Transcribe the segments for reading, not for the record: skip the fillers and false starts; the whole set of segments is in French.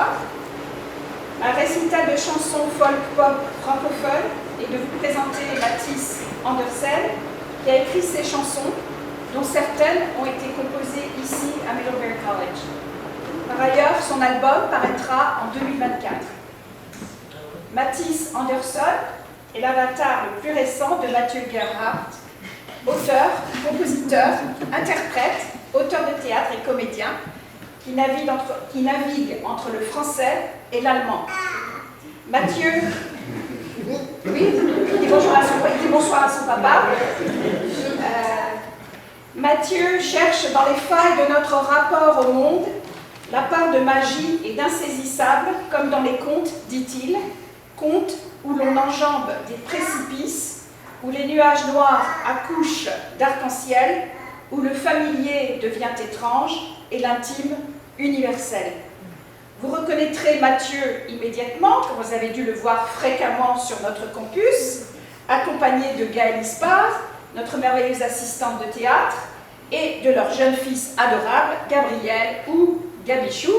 soir. Un récital de chansons folk-pop francophones et de vous présenter Mathis Andersen, qui a écrit ces chansons, dont certaines ont été composées ici à Middlebury College. Par ailleurs, son album paraîtra en 2024. Mathis Andersen est l'avatar le plus récent de Mathieu Gerhardt, auteur, compositeur, interprète, auteur de théâtre et comédien, qui navigue entre le français et l'allemand. Mathieu, oui, il dit bonsoir à son papa. Mathieu cherche dans les failles de notre rapport au monde la part de magie et d'insaisissable, comme dans les contes, dit-il, contes où l'on enjambe des précipices, où les nuages noirs accouchent d'arc-en-ciel, où le familier devient étrange et l'intime universel. Vous reconnaîtrez Mathieu immédiatement, comme vous avez dû le voir fréquemment sur notre campus, accompagné de Gaëlle Ispar, notre merveilleuse assistante de théâtre, et de leur jeune fils adorable, Gabriel ou Gabichou,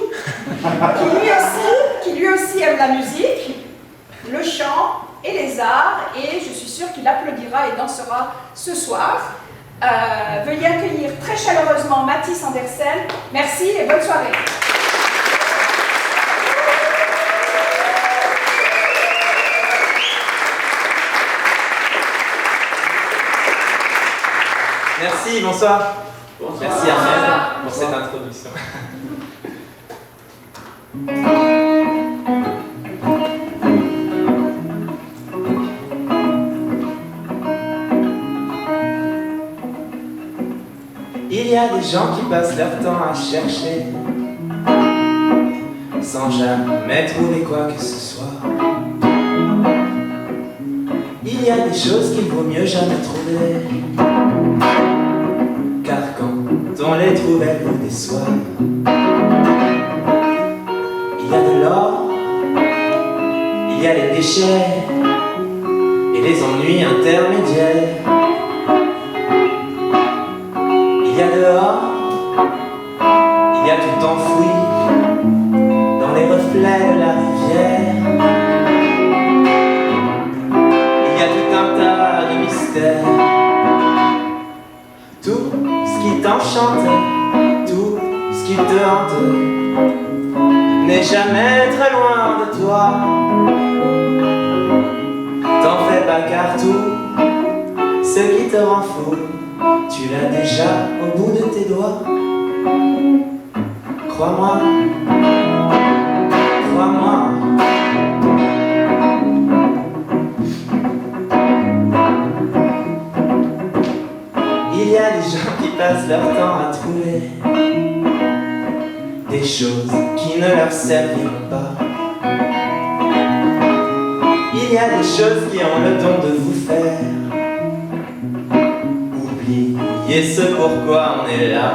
qui lui aussi aime la musique, le chant et les arts, et je suis sûre qu'il applaudira et dansera ce soir. Veuillez accueillir très chaleureusement Mathis Andersen. Merci et bonne soirée. Merci, bonsoir. Merci Armel pour cette introduction. Il y a des gens qui passent leur temps à chercher sans jamais trouver quoi que ce soit. Il y a des choses qu'il vaut mieux jamais trouver, car quand on les trouve, elles vous déçoivent. Il y a de l'or, il y a les déchets et les ennuis intermédiaires. Il y a dehors, il y a tout enfoui dans les reflets de la rivière. Il y a tout un tas de mystères. Tout ce qui t'enchante, tout ce qui te hante n'est jamais très loin de toi. T'en fais pas car tout ce qui te rend fou, tu l'as déjà au bout de tes doigts. Crois-moi, crois-moi. Il y a des gens qui passent leur temps à trouver des choses qui ne leur serviront pas. Il y a des choses qui ont le don de vous faire oublier ce pourquoi on est là.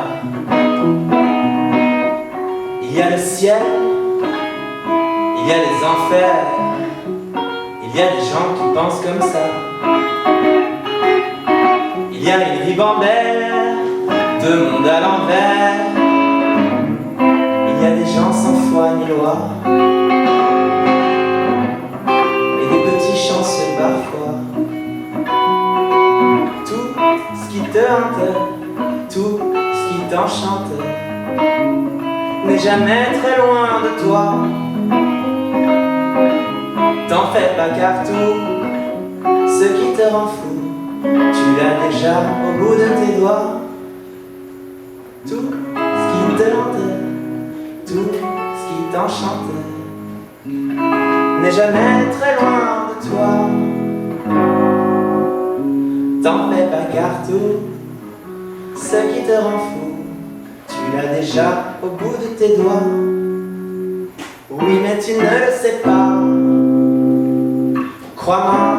Il y a le ciel, il y a les enfers, il y a des gens qui pensent comme ça. Il y a une ribambelle de monde à l'envers. Il y a des gens sans foi ni loi et des petits chanceux parfois. Tout ce qui te hante, tout ce qui t'enchante n'est jamais très loin de toi. T'en fais pas car tout ce qui te rend fou, tu l'as déjà au bout de tes doigts. Tout ce qui te hante, tout ce qui t'enchante n'est jamais très loin de toi. T'en fais pas car tout ce qui te rend fou, tu l'as déjà au bout de tes doigts. Oui mais tu ne le sais pas, crois-moi.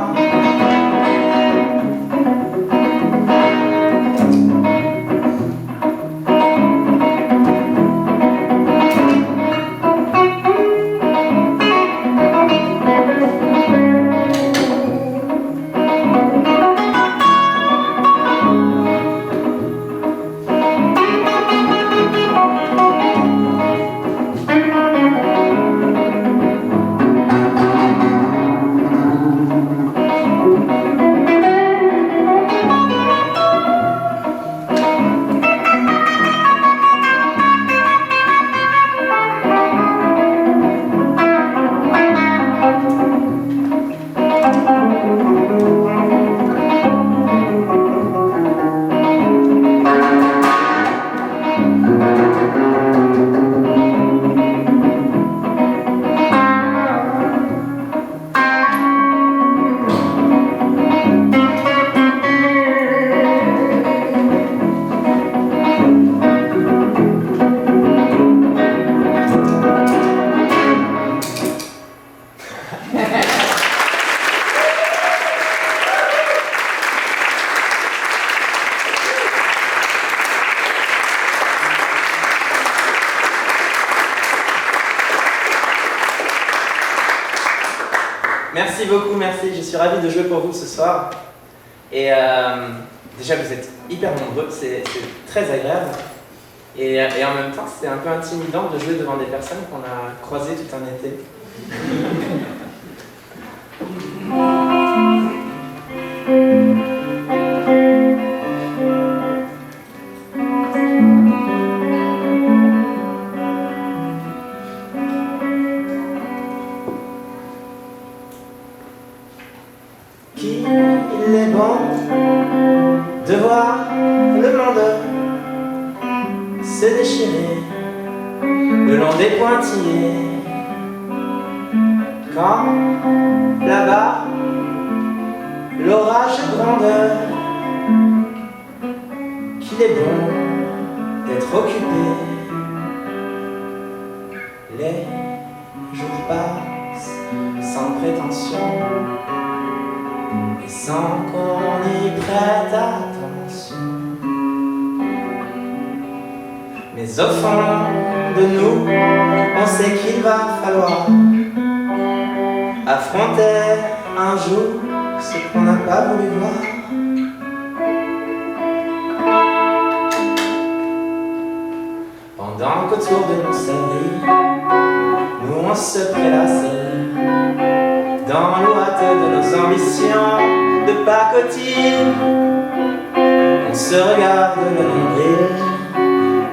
Merci beaucoup, merci. Je suis ravi de jouer pour vous ce soir. Et déjà, vous êtes hyper nombreux, c'est très agréable. Et en même temps, c'est un peu intimidant de jouer devant des personnes qu'on a croisées tout un été. Qu'il est bon de voir le monde se déchirer le long des pointillés, quand là-bas l'orage gronde, qu'il est bon d'être occupé. Les jours passent sans prétention et sans qu'on y prête attention. Mais au fond de nous, on sait qu'il va falloir affronter un jour ce qu'on n'a pas voulu voir. Pendant qu'autour de nos serreries, nous on se prélasse dans l'ouate de nos ambitions de pacotille. On se regarde le nombril,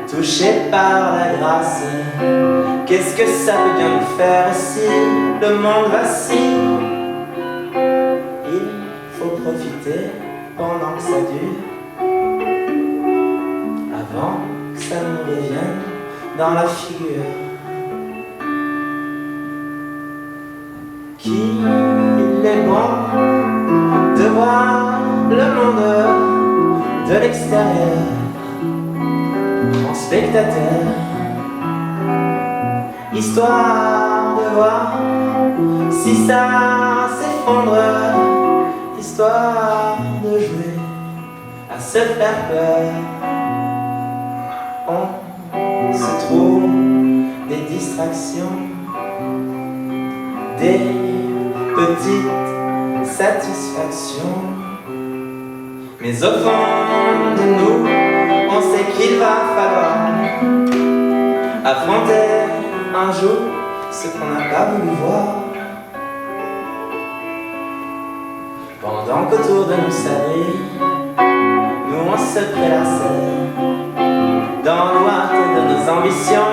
touché par la grâce. Qu'est-ce que ça peut bien nous faire si le monde vacille? Il faut profiter pendant que ça dure, avant que ça nous revienne dans la figure. Qu'il est bon de voir le monde de l'extérieur en spectateur, histoire de voir si ça s'effondre, histoire de jouer à se faire peur. On se trouve des distractions, des petites satisfactions, mais au fond de nous, on sait qu'il va falloir affronter un jour ce qu'on n'a pas voulu voir. Pendant qu'autour de nos serreries, nous on se prélassait dans l'ouate de nos ambitions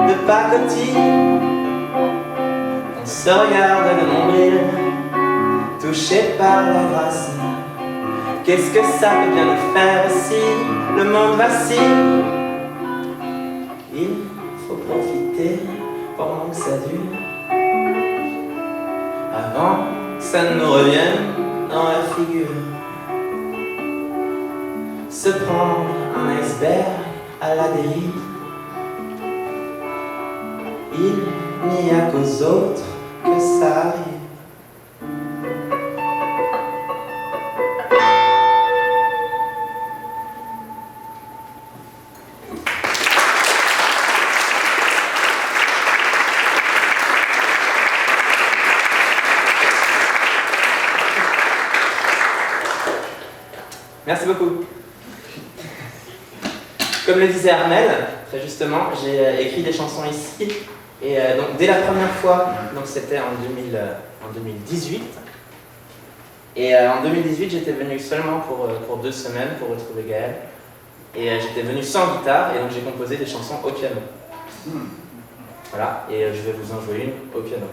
de pacotille. On se regarde le nombril, touché par la grâce. Qu'est-ce que ça peut bien nous faire si le monde vacille? Il faut profiter pendant que ça dure, avant que ça ne nous revienne dans la figure. Se prendre un iceberg à la dérive, il n'y a qu'aux autres que ça arrive. Merci beaucoup. Comme le disait Armel, très justement, j'ai écrit des chansons ici. Et donc dès la première fois, donc c'était en 2018. Et en 2018, j'étais venu seulement pour 2 semaines pour retrouver Gaël. Et j'étais venu sans guitare, et donc j'ai composé des chansons au piano. Voilà, et je vais vous en jouer une au piano.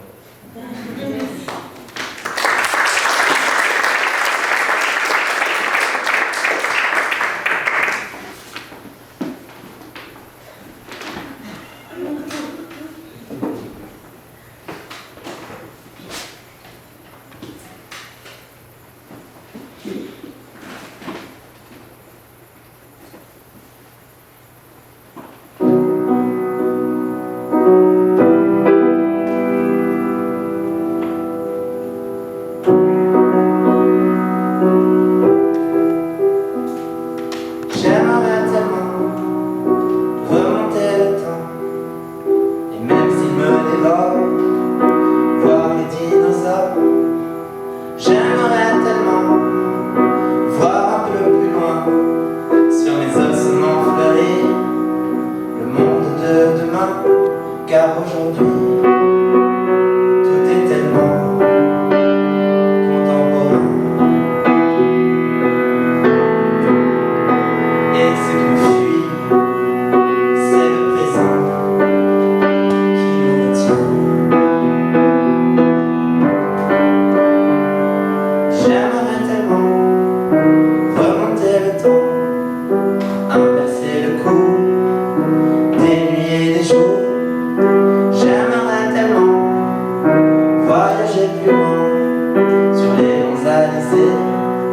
loin, sur les Champs-Élysées,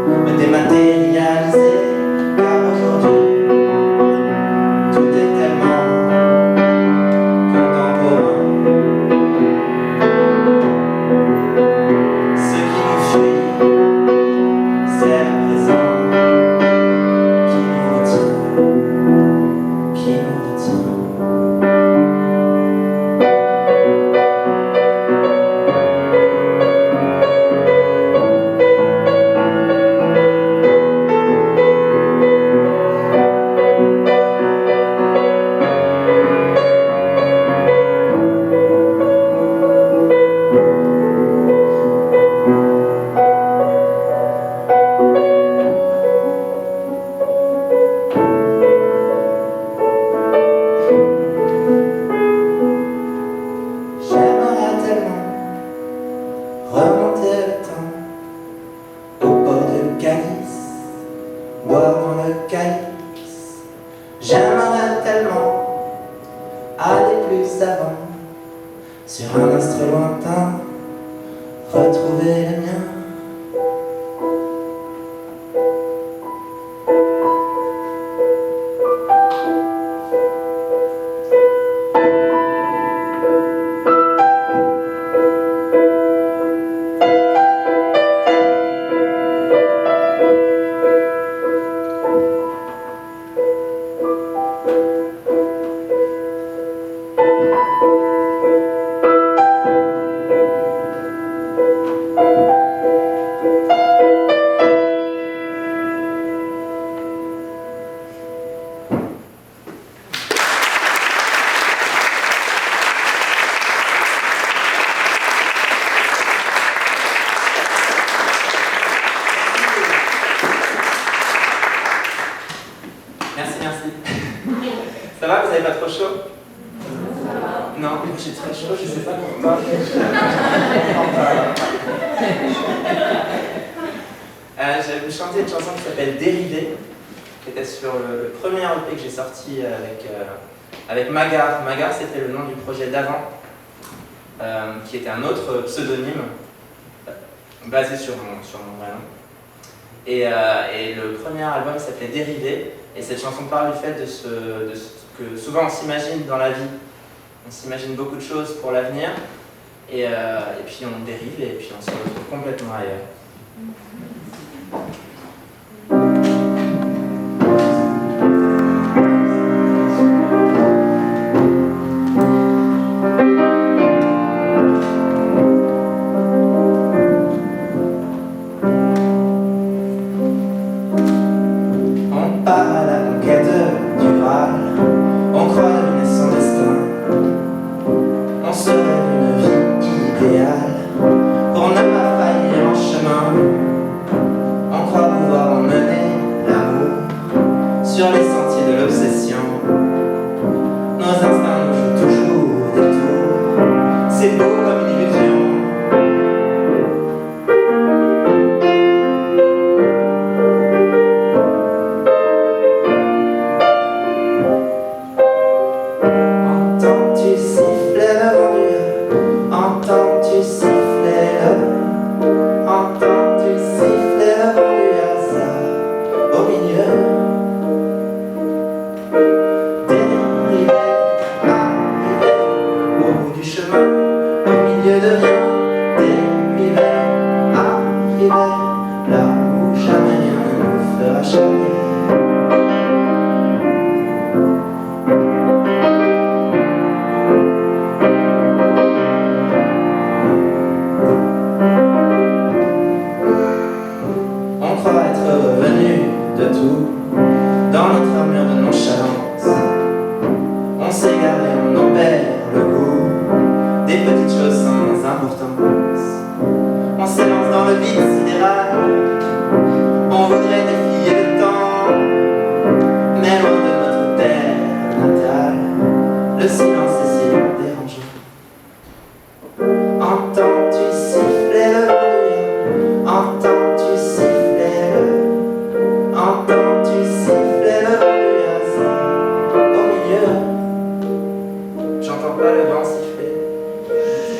me dématérialiser, car aujourd'hui, tout est tellement contemporain. Ce qui nous fuit, c'est le présent qui nous retient, qui nous retient. Remonter le temps au bord du calice, boire dans le calice. J'aimerais tellement aller plus avant, sur un astre lointain, retrouver le mien. Merci. Ça va, vous avez pas trop chaud? Non, moi j'ai très chaud, je sais pas pourquoi. J'ai chanté une chanson qui s'appelle Dérivé, qui était sur le premier EP que j'ai sorti avec Magar. Magar, c'était le nom du projet d'avant, qui était un autre pseudonyme basé sur mon vrai nom. Et le premier album s'appelait Dérivé, et cette chanson parle du fait que souvent on s'imagine dans la vie, on s'imagine beaucoup de choses pour l'avenir, et puis on dérive, et puis on se retrouve complètement ailleurs. Sur les sentiers de l'obsession, nos instincts nous jouent toujours des tours. C'est beau comme une illusion. Entends-tu siffler le vent? Entends-tu siffler le? Entends-tu siffler le vent du hasard au milieu? De rien, dérivé, arrivé, là où jamais rien ne nous fera changer. On croit être revenu de tout, dans notre armure de nonchalance. On s'égare et on en perd le goût, des petites choses sans importance. On s'élance dans le vide sidéral, on voudrait défier le temps, mais loin de notre terre natale, le silence est si dérangeant. Entends-tu siffler le vent? Entends-tu siffler le? Entends-tu siffler le vent du hasard au milieu? J'entends pas le vent siffler.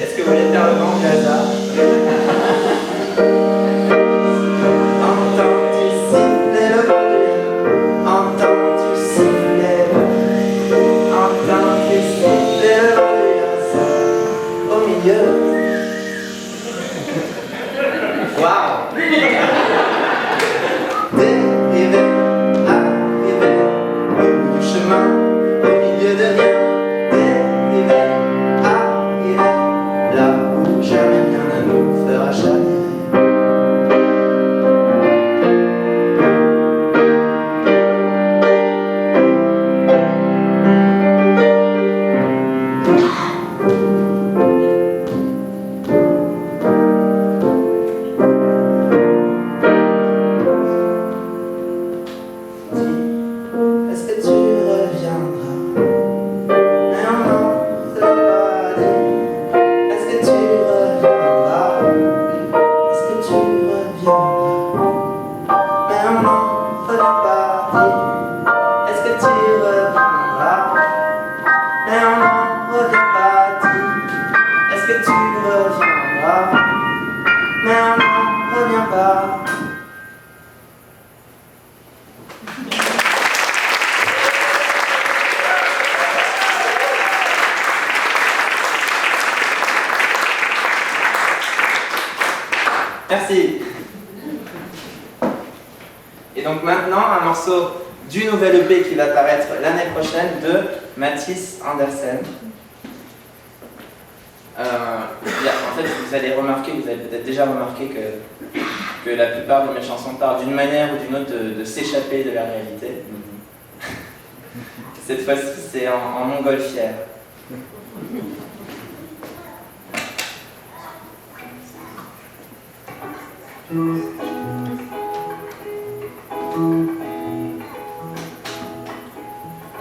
Est-ce que vous voulez faire le vent du hasard? au milieu. Waouh! Dérivé, arrivé, au bout du chemin, au milieu de rien. Dérivé, arrivé, là où jamais rien ne nous fera chavirer. Merci. Et donc maintenant, un morceau du nouvel EP qui va paraître l'année prochaine de Matthis Andersen. En fait, vous allez remarquer, vous avez peut-être déjà remarqué que la plupart de mes chansons parlent d'une manière ou d'une autre de s'échapper de la réalité. Cette fois-ci, c'est en montgolfière.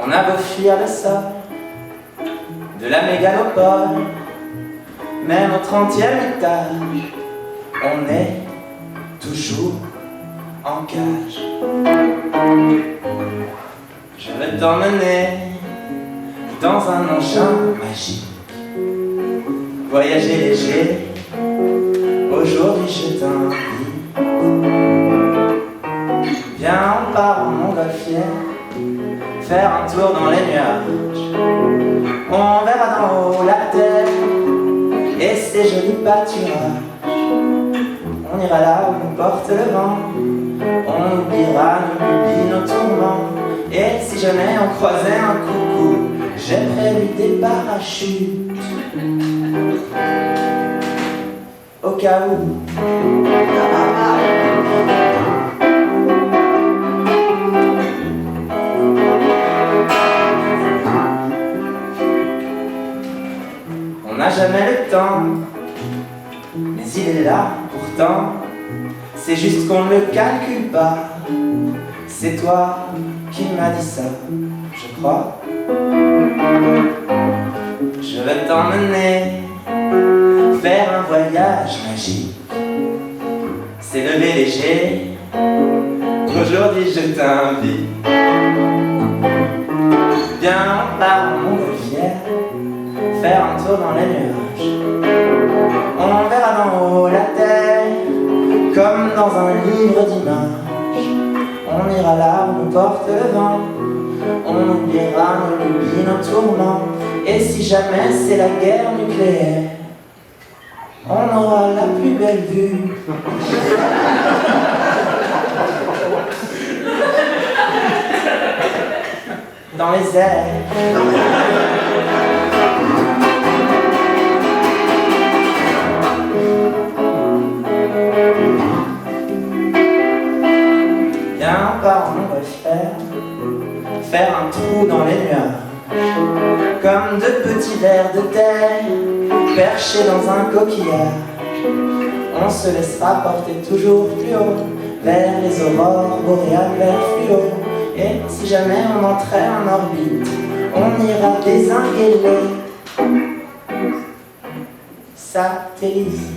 On a beau fuir le sol de la mégalopole, même au 30e étage, on est toujours en cage. Je veux t'emmener dans un engin magique, voyager léger, aujourd'hui je t'invite. Viens, on part en montgolfière, faire un tour dans les nuages. On verra d'en haut la terre et ses jolis pâturages. On ira là où nous porte le vent, on oubliera nos lubies, nos tourments. Et si jamais on croisait un coucou, j'ai prévu des parachutes au cas où. On n'a jamais le temps, mais il est là pourtant. C'est juste qu'on ne le calcule pas. C'est toi qui m'as dit ça, je crois. Je vais t'emmener faire un voyage magique. C'est lever léger, aujourd'hui je t'invite. Viens, on part en montgolfière, faire un tour dans les nuages. On verra d'en haut la terre, comme dans un livre d'images. On ira là où nous porte le vent, on oubliera nos lubies, nos tourments. Et si jamais c'est la guerre nucléaire, on aura la plus belle vue. Dans les airs. Viens, on part en montgolfière, faire un trou dans les nuages, comme de petits vers de terre perchés dans un coquillage. On se laissera porter toujours plus haut vers les aurores boréales, vers fluo. Et si jamais on entrait en orbite, on ira dézinguer les satellites.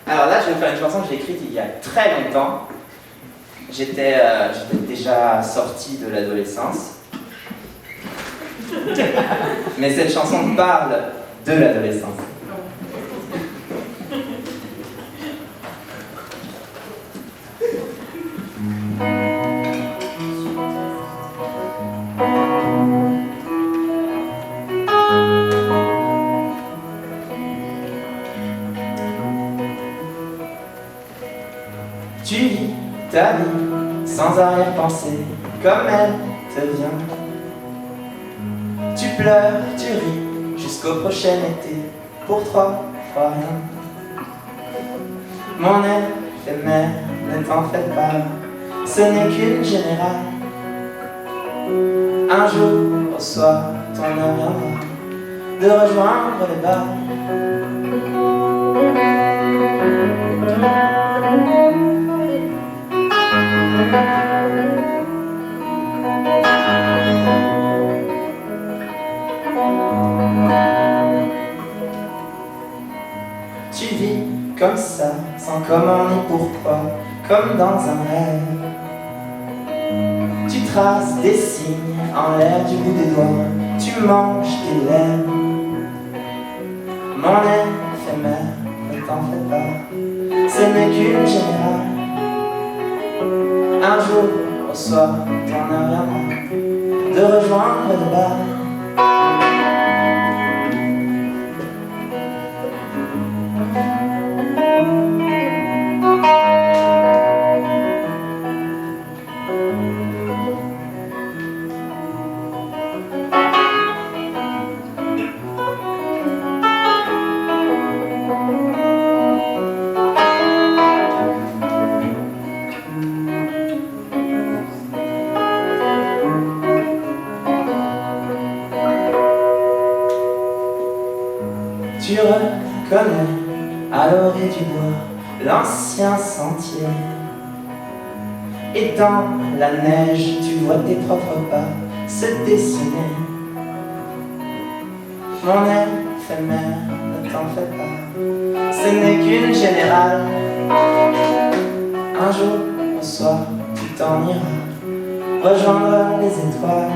Alors là, je vais faire une chanson que j'ai écrite il y a très longtemps. J'étais déjà sorti de l'adolescence. Mais cette chanson parle de l'adolescence. Tu vis ta vie sans arrière-pensée, comme elle te vient. Tu pleures, tu ris, jusqu'au prochain été, pour 3 fois rien. Mon éphémère, ne t'en fais pas, ce n'est qu'une générale. Un jour au soir, ton heure viendra de rejoindre le bar. Tu vis comme ça, sans comment ni pourquoi, comme dans un rêve. Tu traces des signes en l'air du bout des doigts, tu manges tes lèvres. Mon éphémère, ne t'en fais pas, ce n'est qu'une générale. Un jour au soir, ton heure viendra de rejoindre le bar. Tu reconnais à l'orée du bois l'ancien sentier. Et dans la neige, tu vois tes propres pas se dessiner. Mon éphémère, ne t'en fais pas, ce n'est qu'une générale. Un jour au soir, tu t'en iras rejoindre les étoiles.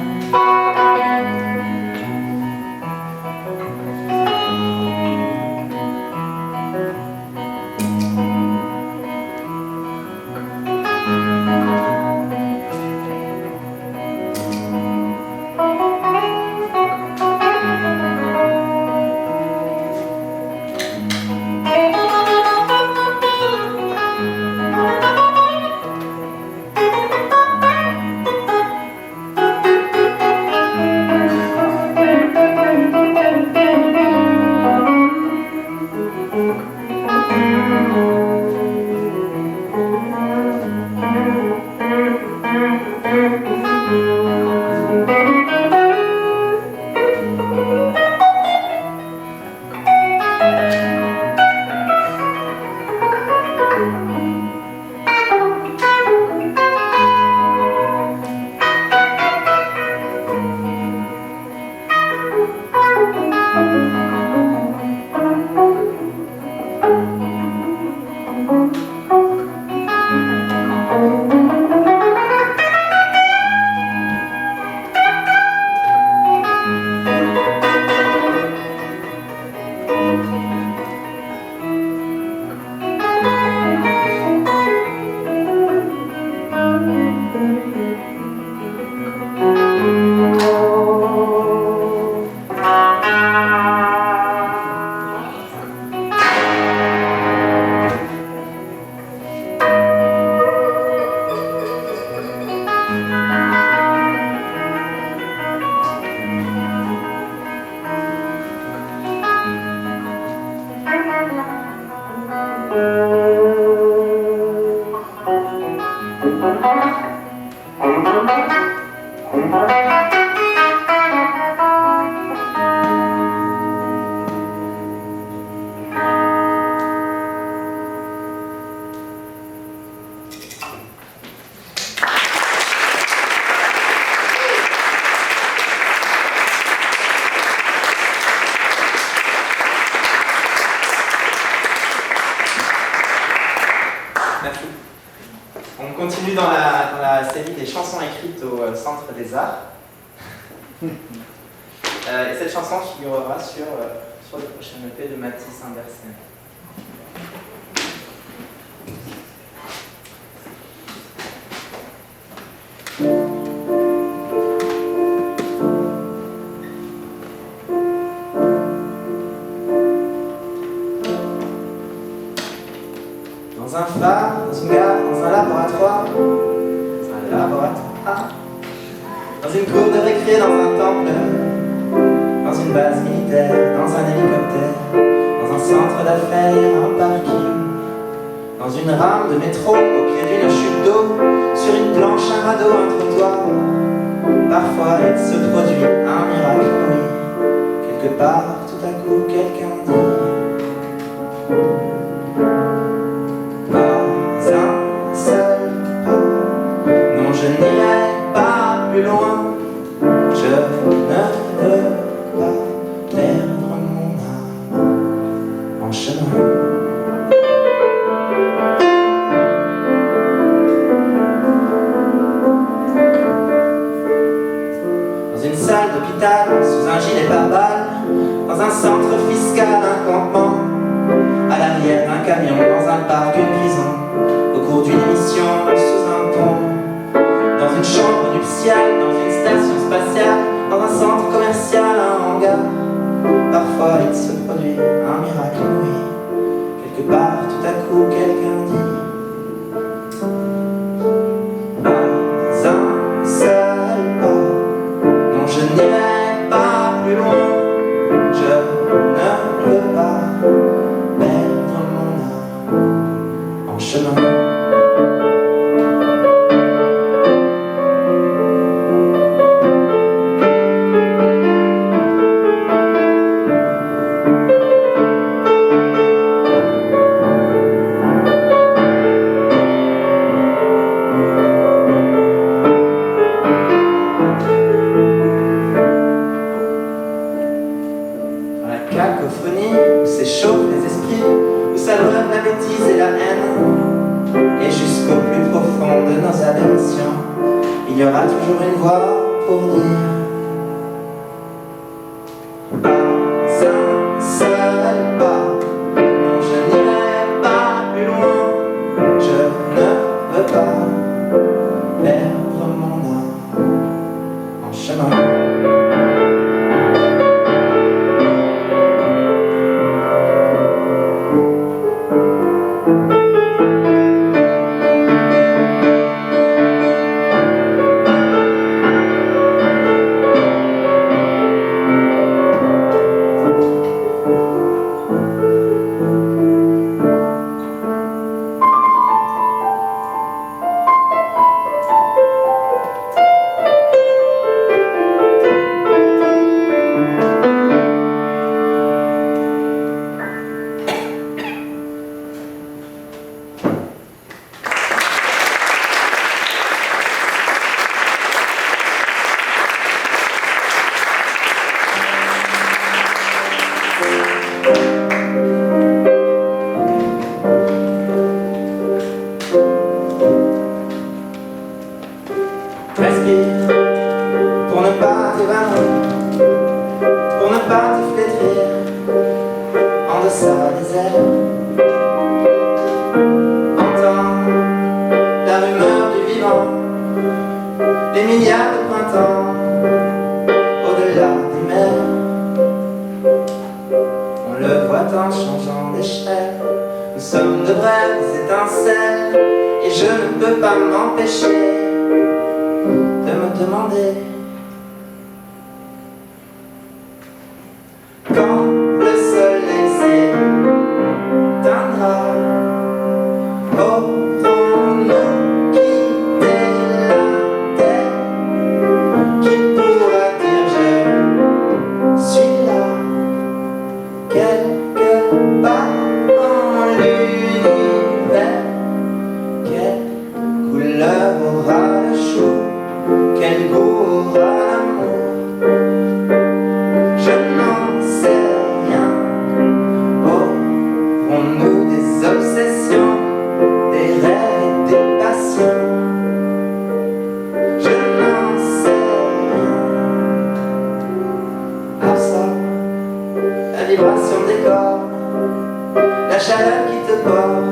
continue dans la série des chansons écrites au Centre des Arts. Et cette chanson figurera sur le prochain EP de Mathis Andersen. Dans un phare, dans une gare, dans un laboratoire, dans une cour de récré, dans un temple, dans une base militaire, dans un hélicoptère, dans un centre d'affaires, un parking, dans une rame de métro, au pied d'une chute d'eau, sur une planche, un radeau, un trottoir. Parfois il se produit un miracle, oui, quelque part, tout à coup, quelqu'un dit. Je n'irai pas plus loin, je ne veux pas perdre mon âme en chemin. Dans une salle d'hôpital, sous un gilet pare-balles, dans un centre fiscal, un campement, à l'arrière d'un camion, dans un parc, une prison, au cours d'une émission, sous un pont. Dans une chambre nuptiale, dans une station spatiale, dans un centre commercial, un hangar. Parfois il se produit un miracle, oui. Quelque part, tout à coup, quelqu'un dit. Pas un seul pas, non je n'irai pas plus loin. Je ne veux pas perdre mon âme en chemin. Où s'échauffent les esprits, où s'abreuve la bêtise et la haine. Et jusqu'au plus profond de nos aberrations, il y aura toujours une voix pour dire. Pas un seul pas, non je n'irai pas plus loin. Je ne veux pas perdre mon âme en chemin. Respire pour ne pas t'évanouir, pour ne pas te flétrir en deçà des airs. Entends la rumeur du vivant, les milliards de printemps au-delà des mers. On le voit en changeant d'échelle, nous sommes de brèves étincelles, et je ne peux pas m'empêcher de me demander quand le soleil s'éteindra, aurons-nous quitté la terre? Qui pourra dire je suis là, quelque part en l'univers? Quelle couleur aura le chou? Quel goût aura l'amour? Je n'en sais rien. Aurons-nous des obsessions, des rêves et des passions? vibration des corps, la chaleur qui te porte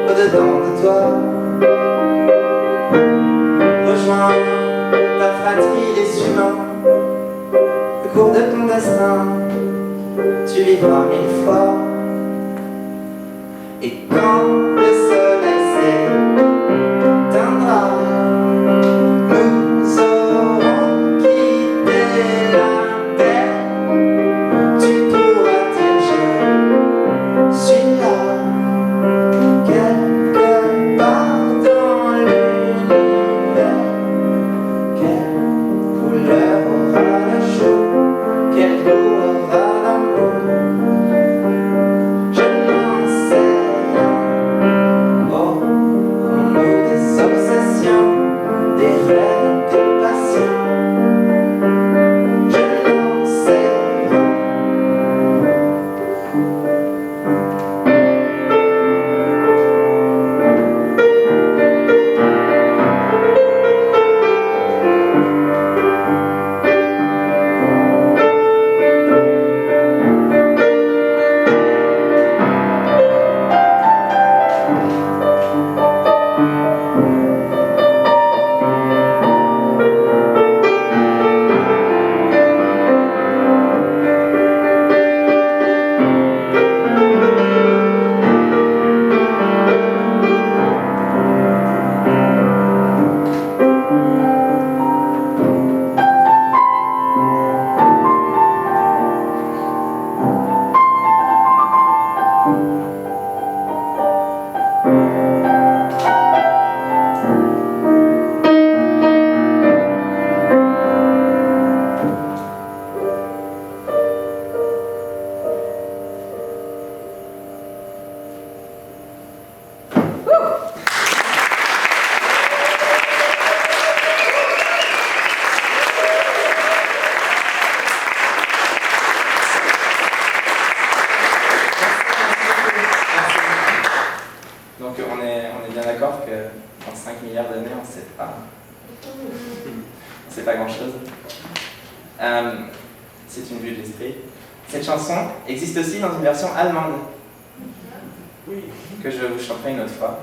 au-dedans de toi. Rejoins ta fratrie les humains, le cours de ton destin, tu vivras 1000 fois. Et quand le soleil s'éteindra, nous aurons quitté la terre. Tu pourras dire je suis là, quelque part dans l'univers. Quelle couleur aura le jour, quel goût aura l'amour, je n'en sais rien. Oh, aurons-nous des obsessions, des rêves, des passions, je n'en sais rien. Donc on est bien d'accord que dans 5 milliards d'années, on ne sait pas grand-chose. C'est une vue de l'esprit. Cette chanson existe aussi dans une version allemande, que je vous chanterai une autre fois.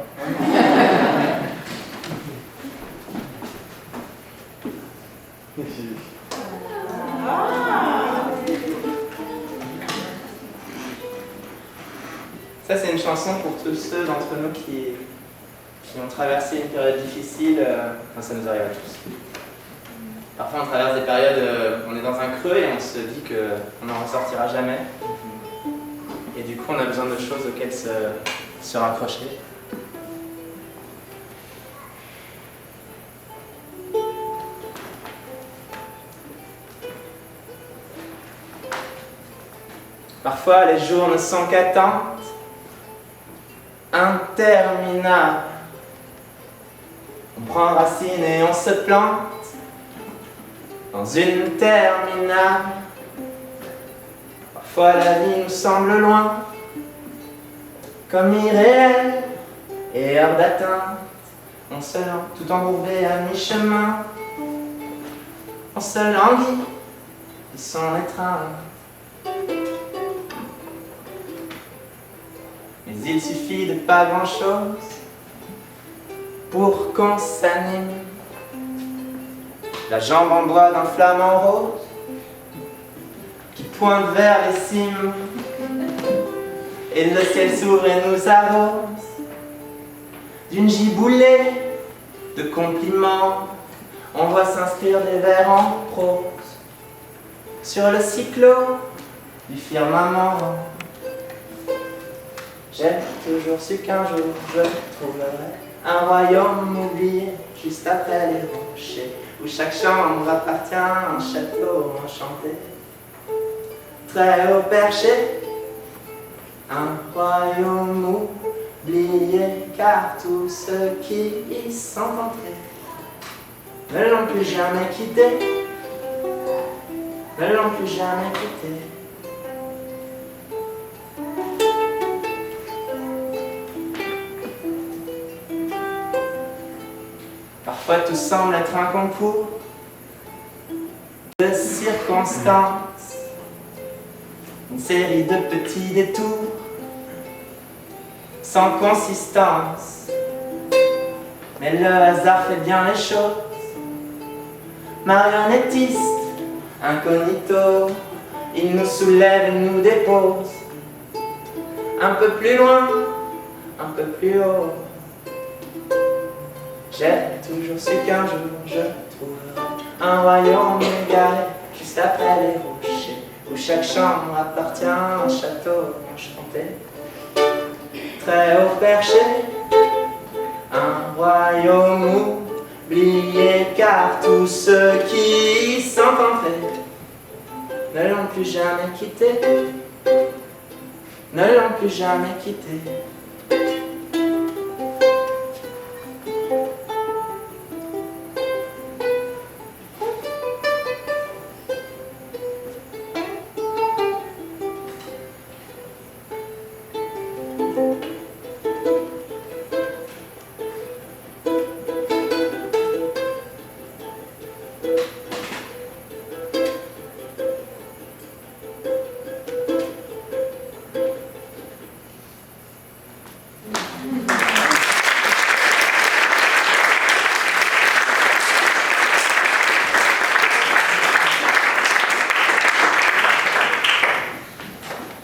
Ça, c'est une chanson pour tous ceux d'entre nous qui ont traversé une période difficile. Enfin, ça nous arrive à tous. Parfois, on traverse des périodes, on est dans un creux et on se dit qu'on n'en ressortira jamais. Et du coup, on a besoin de choses auxquelles se raccrocher. Parfois, les jours ne sont qu'attente interminable. On prend racine et on se plante dans une terminale. Parfois la vie nous semble loin, comme irréelle et hors d'atteinte. On se lance tout embourbé à mi-chemin, on se languit de son étreinte. Mais il suffit de pas grand-chose pour qu'on s'anime. La jambe en bois d'un flamant rose qui pointe vers les cimes. Et le ciel s'ouvre et nous arrose d'une giboulée de compliments. On voit s'inscrire des vers en prose sur le cyclo du firmament. J'ai toujours su qu'un jour je trouverais un royaume oublié juste après les rochers, où chaque chambre appartient à un château enchanté, très haut perché, un royaume oublié, car tous ceux qui y sont entrés ne l'ont plus jamais quitté, ne l'ont plus jamais quitté. Parfois tout semble être un concours de circonstances, une série de petits détours, sans consistance. Mais le hasard fait bien les choses. Marionnettiste, incognito, il nous soulève et nous dépose. Un peu plus loin, un peu plus haut. J'ai toujours su qu'un jour je trouverai un royaume égaré juste après les rochers, où chaque chambre appartient à un château enchanté. Très haut perché, un royaume oublié, car tous ceux qui y sont entrés ne l'ont plus jamais quitté, ne l'ont plus jamais quitté.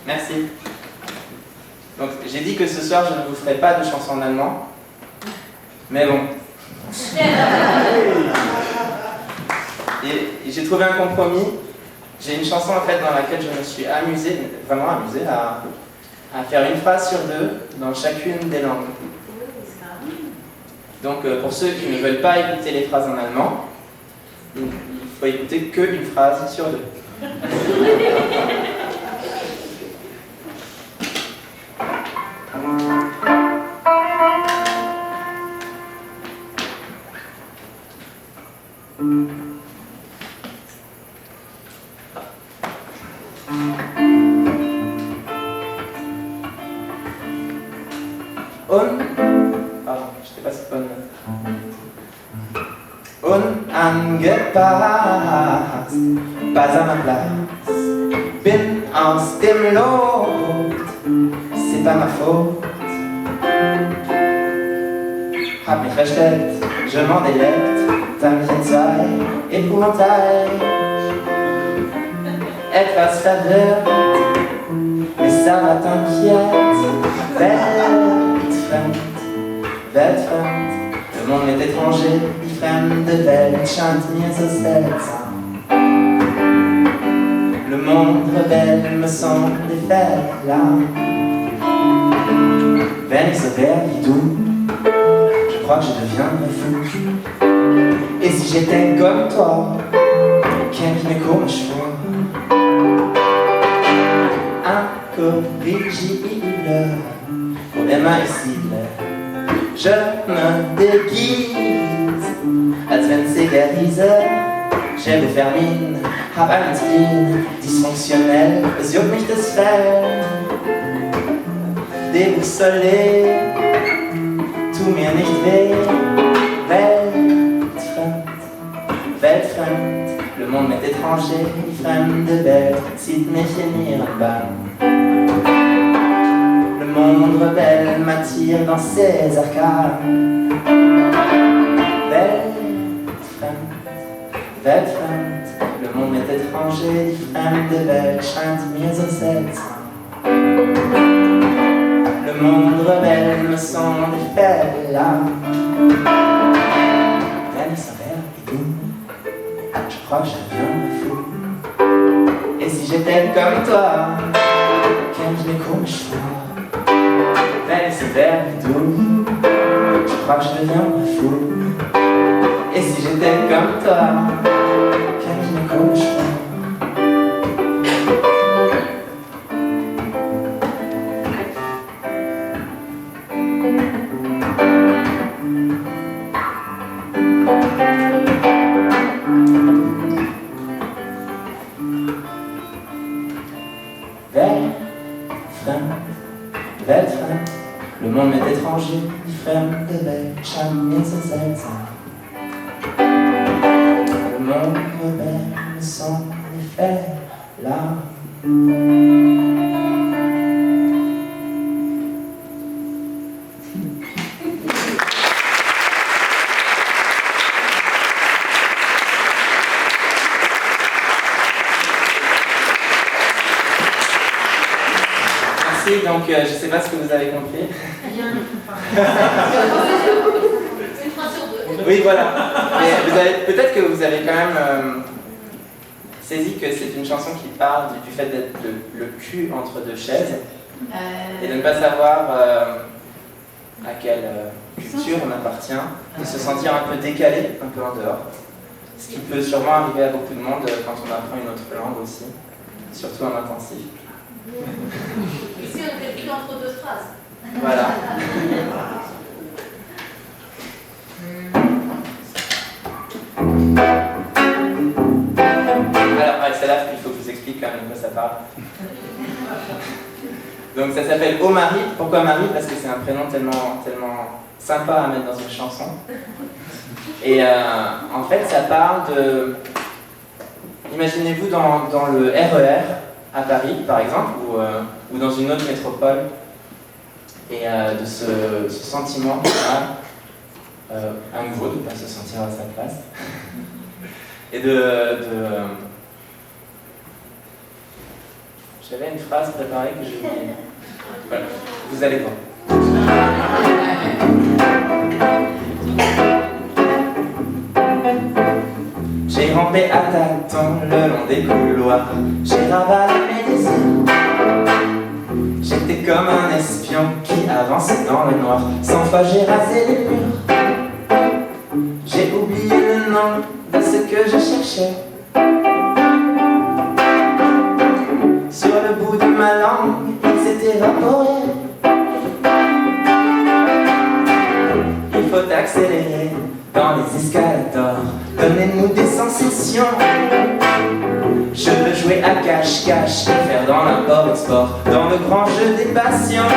Merci. Donc j'ai dit que ce soir je ne vous ferai pas de chansons en allemand, mais bon. Et j'ai trouvé un compromis. J'ai une chanson en fait dans laquelle je me suis amusé, vraiment amusé à faire une phrase sur deux dans chacune des langues. Donc pour ceux qui ne veulent pas écouter les phrases en allemand, il faut écouter qu'une phrase sur deux. Unangepasst, bei seiner Platz, bin aus dem Lot, c'est pas ma faute. Hab mich versteckt, je m'en délecte, t'as mich in zwei Épouvantail. Etwas verwirrt, mais ça va t'inquiète. Weltfremd, weltfremd, le monde est étranger, die fremde Welt scheint mir so seltsam. Le monde rebelle me semble des Fälle. Wenn ich so wär wie du, je crois que je deviendrais fou. Et si j'étais comme toi, kenn ich mir komisch vor. Inkorrigible, wo immer ich siedle. Je me déguise, als wenn's egal hieße. J'ai des Vermine, hab einen Spleen, dysfonctionnel, es juckt mich das Fell. Déboussolé, tu mir nicht weh. Weltfremd, weltfremd, le monde m'est étranger, die fremde Welt zieht mich in ihren Bann. Le monde rebelle m'attire dans ses arcanes. Weltfremd, weltfremd, le monde m'est étranger, die fremde Welt scheint mir so seltsam. Le monde rebelle me semble des Fälle. Wenn ich so wär wie du, je crois que je deviendrais fou. Et si j'étais comme toi, kenn ich mir komisch vor. Wenn ich so wär wie du, je crois que je deviendrais fou. Et si j'étais comme toi, kenn ich mir komisch vor. Weltfremd, le monde m'est étranger, die fremde Welt scheint mir so seltsam. Le monde rebelle me semble des Fälle. Merci, donc je ne sais pas ce que vous avez compris. Oui, voilà. Mais peut-être que vous avez quand même saisi que c'est une chanson qui parle du fait d'être le cul entre deux chaises et de ne pas savoir à quelle culture on appartient, de se sentir un peu décalé, un peu en dehors. Ce qui peut sûrement arriver à beaucoup de monde quand on apprend une autre langue aussi, surtout en intensif. Ici, on est pris entre deux phrases. Voilà. Alors, avec celle-là, il faut que je vous explique quand même de quoi ça parle. Donc, ça s'appelle Oh Marie. Pourquoi Marie? Parce que c'est un prénom tellement sympa à mettre dans une chanson. Et en fait, ça parle de... Imaginez-vous dans le RER à Paris, par exemple, ou dans une autre métropole, et de ce sentiment à nouveau de ne pas se sentir à sa place, et J'avais une phrase préparée que j'ai oubliée. Voilà, vous allez voir. J'ai rampé à tâtons le long des couloirs, j'ai ravalé mes désirs. J'étais comme un espion qui avançait dans le noir. 100 fois j'ai rasé les murs. J'ai oublié le nom de ce que je cherchais. Sur le bout de ma langue, il s'est évaporé. Il faut accélérer dans les escalators. Donnez-nous des sensations. Je veux jouer à cache-cache et faire dans l'import-export, dans le grand jeu des passions.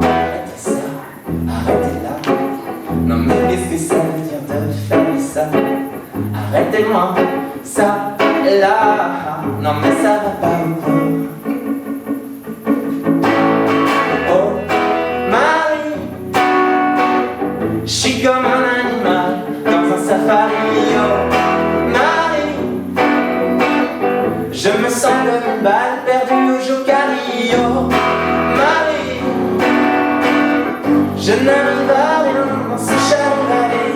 Arrêtez ça, arrêtez là. Non mais qu'est-ce que ça veut dire de faire ça? Arrêtez-moi, ça, là. Non mais ça va pas ou quoi? Oh, Marie, je suis comme un animal dans un safari. Oh, je me sens comme une balle perdue au Jokari. Oh, Marie, je n'arrive à rien dans ce charivari.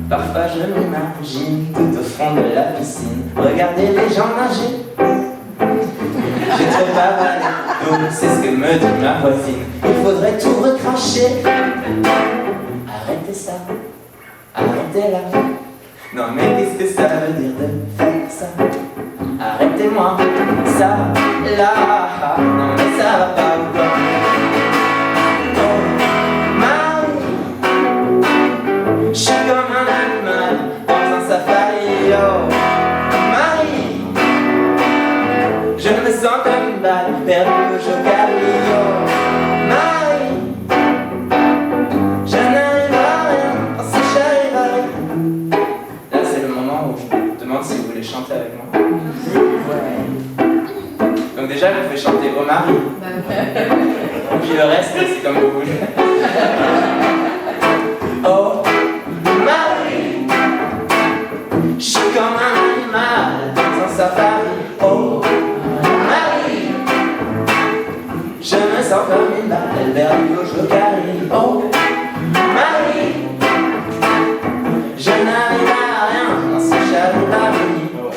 Parfois je m'imagine tout au fond de la piscine, regarder les gens nager. J'ai trop avalé d'eau, c'est ce que me dit ma voisine. Il faudrait tout recracher. Arrêtez ça, arrêtez là. Non mais qu'est-ce que ça veut dire de faire ça? Arrêtez-moi, ça, là. Non mais ça va pas ou quoi? Oh, Marie, je suis comme un animal dans un safari. Oh, Marie, je me sens comme une balle perdue au Jokari. Oh, si vous voulez chanter avec moi. Ouais. Donc déjà, vous pouvez chanter Oh Marie. Puis le reste, c'est comme vous voulez. Oh Marie, je suis comme un animal dans un safari. Oh Marie, je me sens comme une balle perdue au Jokari. Oh Marie, je n'arrive à rien dans ce charivari.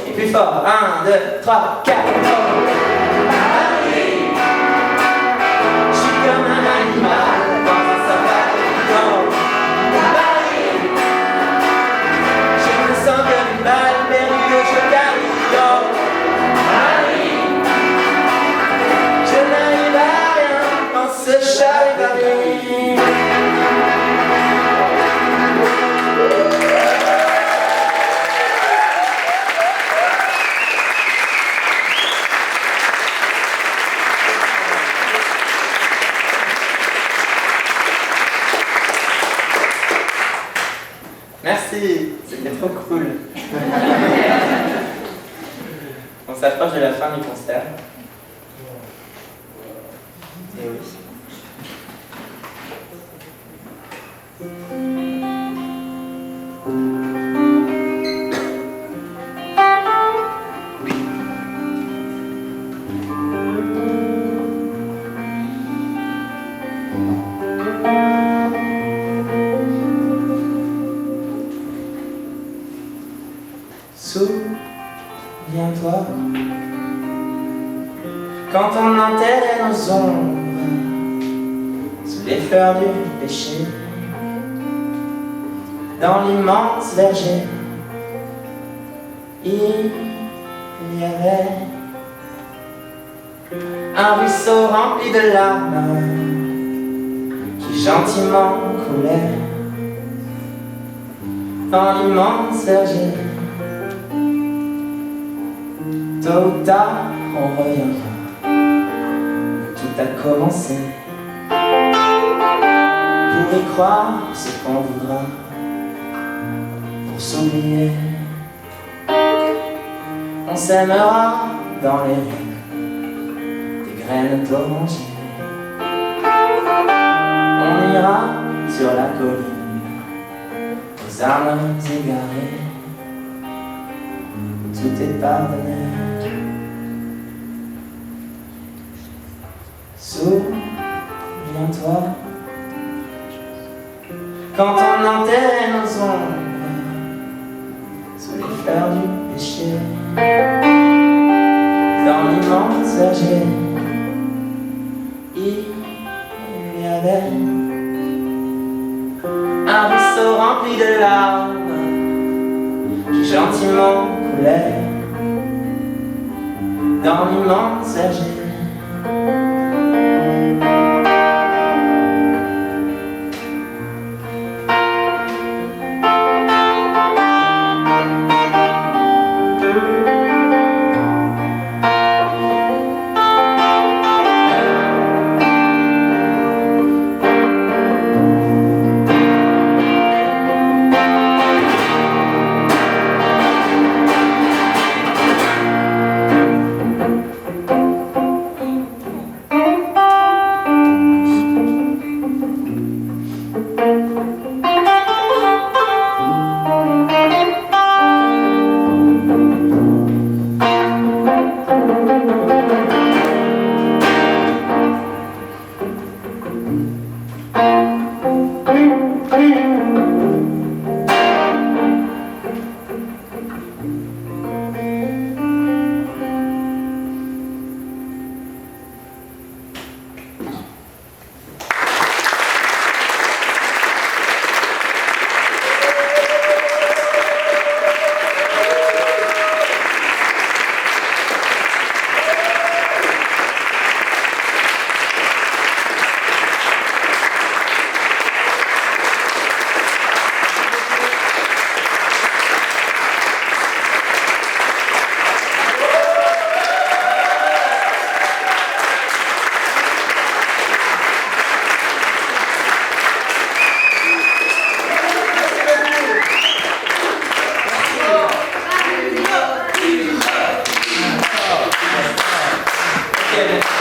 Et plus fort, 1, 2, 3, 4. Oh, Marie, je suis comme un animal dans un safari. Oh, Marie, je me sens comme une balle perdue au Jokari. Oh, Marie, je n'arrive à rien dans ce charivari. C'était trop cool. On s'approche de la fin du concert. Et oui. Souviens-toi, quand on enterrait nos ombres sous les fleurs du péché, dans l'immense verger, il y avait un ruisseau rempli de larmes qui gentiment coulait dans l'immense verger. Tôt ou tard, on reviendra, tout a commencé, pour y croire ce qu'on voudra, pour s'oublier. On s'aimera dans les rues, des graines d'oranger. On ira sur la colline, aux âmes égarées, tout est pardonné. Souviens-toi, quand on enterrait nos ombres sous les fleurs du péché, dans l'immense verger, il y avait un ruisseau rempli de larmes qui gentiment coulait dans l'immense verger.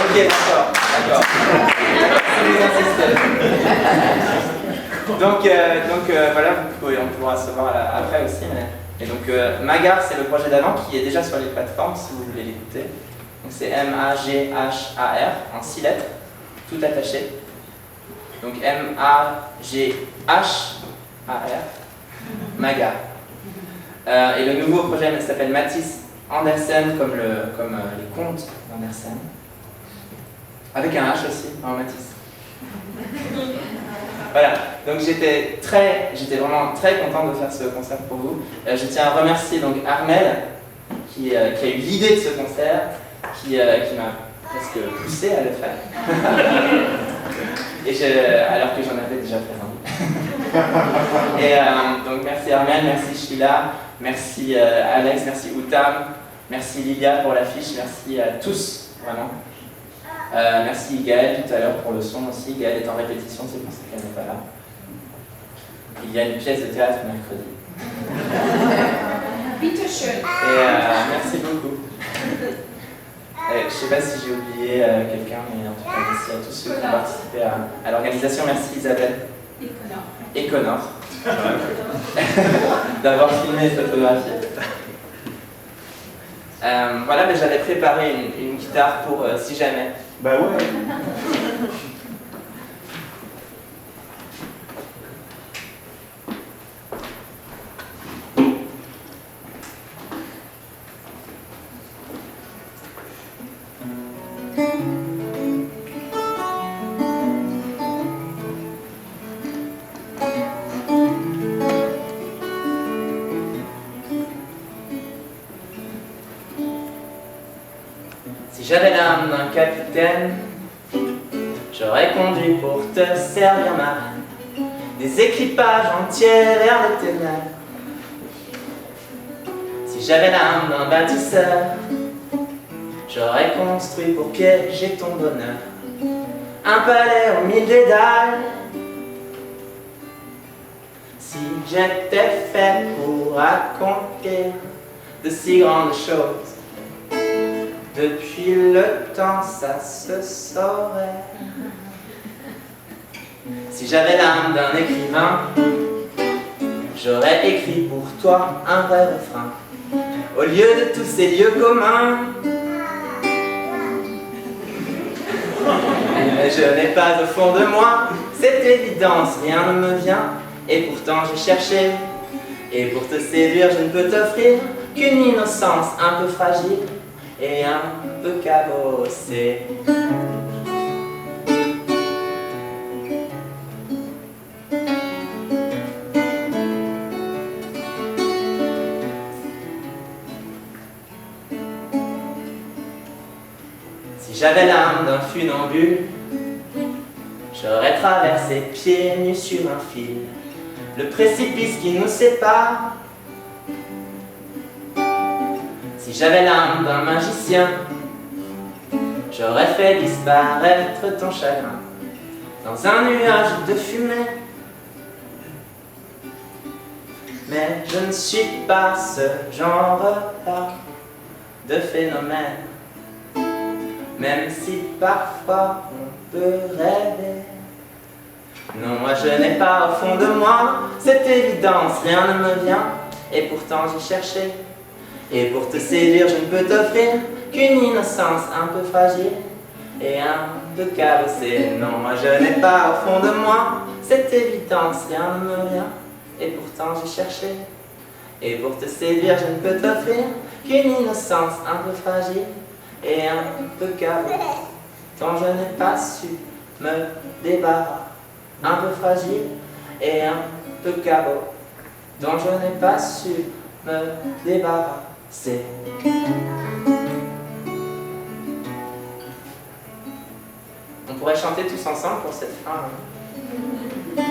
Ok, d'accord. Donc voilà, on pourra se voir après aussi. Et donc Magar, c'est le projet d'avant qui est déjà sur les plateformes si vous voulez l'écouter. Donc c'est M-A-G-H-A-R en 6 lettres, tout attaché. Donc M-A-G-H-A-R, Magar. Et le nouveau projet s'appelle Matisse Andersen, comme les contes d'Andersen. Avec un H aussi, en Matisse. Voilà, donc j'étais vraiment très content de faire ce concert pour vous. Je tiens à remercier donc Armel, qui a eu l'idée de ce concert, qui m'a presque poussé à le faire. Alors que j'en avais déjà fait un. Et donc merci Armel, merci Sheila, merci Alex, merci Outam, merci Lilia pour l'affiche, merci à tous, vraiment. Merci Gaëlle tout à l'heure pour le son aussi. Gaëlle est en répétition, c'est pour ça qu'elle n'est pas là. Il y a une pièce de théâtre mercredi. Bitte schön. Et merci beaucoup. Je ne sais pas si j'ai oublié quelqu'un, mais en tout cas, merci à tous ceux qui ont participé à l'organisation. Merci Isabelle. Et Connor. D'avoir filmé et photographié. Voilà, mais j'avais préparé une guitare pour si jamais. Bah ouais. Si j'avais l'âme d'un capitaine, j'aurais conduit pour te servir marine des équipages entiers vers les ténèbres. Si j'avais l'âme d'un bâtisseur, j'aurais construit pour piéger ton bonheur un palais au milieu des dalles. Si j'étais fait pour accomplir de si grandes choses, depuis le temps ça se saurait. Si j'avais l'âme d'un écrivain, j'aurais écrit pour toi un vrai refrain au lieu de tous ces lieux communs. Mais je n'ai pas au fond de moi cette évidence, rien ne me vient. Et pourtant j'ai cherché, et pour te séduire je ne peux t'offrir qu'une innocence un peu fragile et un peu cabossée. Si j'avais l'âme d'un funambule, j'aurais traversé pieds nus sur un fil le précipice qui nous sépare. Si j'avais l'âme d'un magicien, j'aurais fait disparaître ton chagrin dans un nuage de fumée. Mais je ne suis pas ce genre-là de phénomène, même si parfois on peut rêver. Non, moi je n'ai pas au fond de moi cette évidence, rien ne me vient, et pourtant j'ai cherché. Et pour te séduire, je ne peux t'offrir qu'une innocence un peu fragile et un peu cabossée. Non, moi je n'ai pas au fond de moi cette évidence, rien ne me vient, et pourtant j'ai cherché. Et pour te séduire, je ne peux t'offrir qu'une innocence un peu fragile et un peu cabossée. Tant je n'ai pas su me débarrasser, un peu fragile et un peu cabot, dont je n'ai pas su me débarrasser. On pourrait chanter tous ensemble pour cette fin, hein.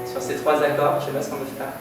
Sur ces trois accords, je sais pas ce qu'on veut faire.